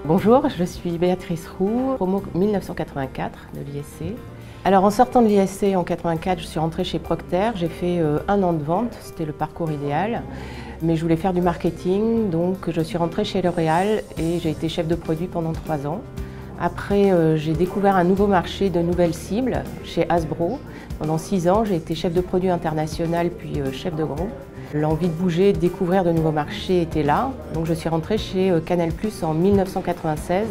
Bonjour, je suis Béatrice Roux, promo 1984 de l'ISC. Alors en sortant de l'ISC en 84, je suis rentrée chez Procter, j'ai fait 1 an de vente, c'était le parcours idéal. Mais je voulais faire du marketing, donc je suis rentrée chez L'Oréal et j'ai été chef de produit pendant 3 ans. Après, j'ai découvert un nouveau marché de nouvelles cibles chez Hasbro. Pendant 6 ans, j'ai été chef de produit international puis chef de groupe. L'envie de bouger, de découvrir de nouveaux marchés était là. Donc je suis rentrée chez Canal+ en 1996.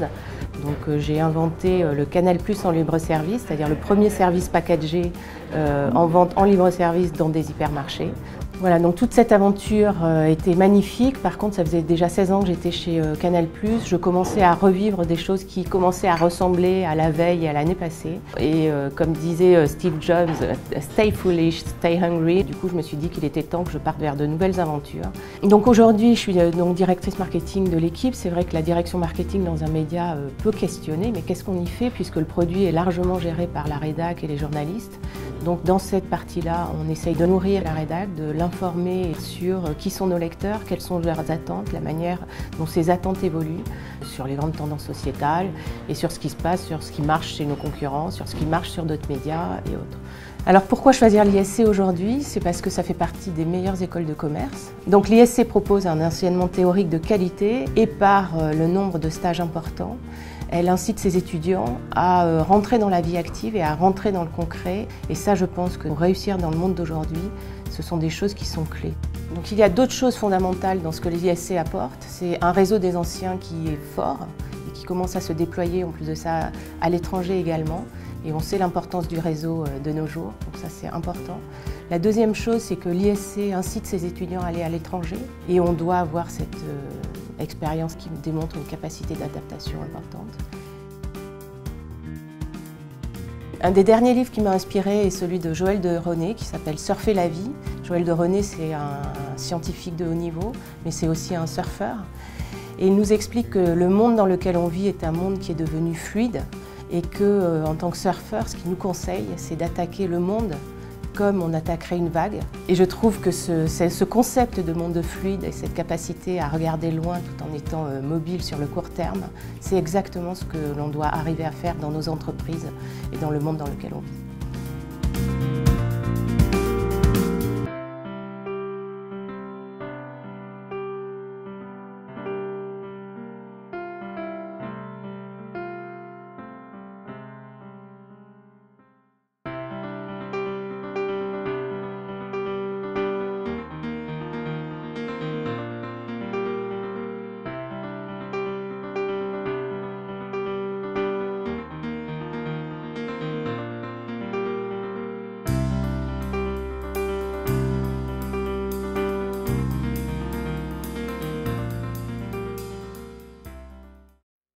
Donc j'ai inventé le Canal+ en libre-service, c'est-à-dire le premier service packagé en vente en libre-service dans des hypermarchés. Voilà, donc toute cette aventure était magnifique. Par contre, ça faisait déjà 16 ans que j'étais chez Canal+. Je commençais à revivre des choses qui commençaient à ressembler à la veille et à l'année passée. Et comme disait Steve Jobs, stay foolish, stay hungry. Du coup, je me suis dit qu'il était temps que je parte vers de nouvelles aventures. Donc aujourd'hui, je suis donc directrice marketing de l'équipe. C'est vrai que la direction marketing dans un média peut questionner, mais qu'est-ce qu'on y fait puisque le produit est largement géré par la rédac et les journalistes. Donc dans cette partie-là, on essaye de nourrir la rédac, de l'informer sur qui sont nos lecteurs, quelles sont leurs attentes, la manière dont ces attentes évoluent, sur les grandes tendances sociétales et sur ce qui se passe, sur ce qui marche chez nos concurrents, sur ce qui marche sur d'autres médias et autres. Alors pourquoi choisir l'ISC aujourd'hui? C'est parce que ça fait partie des meilleures écoles de commerce. Donc l'ISC propose un enseignement théorique de qualité et par le nombre de stages importants, elle incite ses étudiants à rentrer dans la vie active et à rentrer dans le concret. Et ça, je pense que pour réussir dans le monde d'aujourd'hui, ce sont des choses qui sont clés. Donc il y a d'autres choses fondamentales dans ce que l'ISC apporte. C'est un réseau des anciens qui est fort et qui commence à se déployer en plus de ça à l'étranger également. Et on sait l'importance du réseau de nos jours, donc ça c'est important. La deuxième chose, c'est que l'ISC incite ses étudiants à aller à l'étranger et on doit avoir cette expérience qui démontre une capacité d'adaptation importante. Un des derniers livres qui m'a inspiré est celui de Joël de René qui s'appelle Surfer la vie. Joël de René, c'est un scientifique de haut niveau, mais c'est aussi un surfeur. Et il nous explique que le monde dans lequel on vit est un monde qui est devenu fluide et que, en tant que surfeur, ce qu'il nous conseille, c'est d'attaquer le monde comme on attaquerait une vague. Et je trouve que ce concept de monde fluide et cette capacité à regarder loin tout en étant mobile sur le court terme, c'est exactement ce que l'on doit arriver à faire dans nos entreprises et dans le monde dans lequel on vit.